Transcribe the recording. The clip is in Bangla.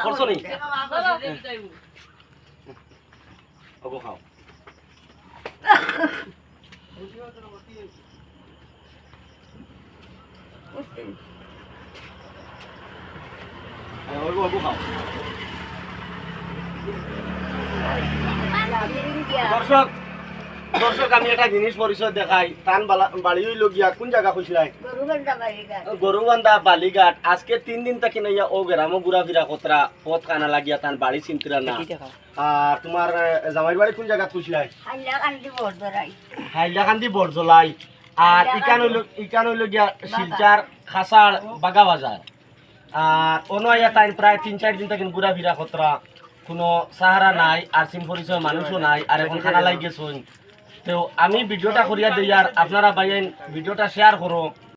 করছো নি ওগো খাও ওগো ওগো খাও দর্শক দর্শক আমি একটা জিনিস পরিচয় দেখাই টান বাড়ি হইল গিয়া কোন জায়গা খুঁজলাই গরুবান্ধা বালিঘাট আজকে 3 দিন থাকি নাইয়া ও গ্রামও ঘুরাফিরা কতরা পথ কানা লাগিয়া তান বাড়ি চিন্তিরা না আর তোমার জামাই বাড়ি কোন জায়গা খুঁজলাই হাইলাকান্দি বরজলাই আর ইকান হইল গিয়া শিলচার খাসার বাগা বাজার আর অন্য আইয়া তাই প্রায় 3-4 দিন থাকি ঘুরাফিরা কতরা কোনো সাহারা নাই আর সিম পরিচয় মানুষও নাই আর এখন খানা লাগিয়েছেন তো আমি ভিডিওটা করিয়া দিই আর আপনারা ভাইয়েন ভিডিওটা শেয়ার করো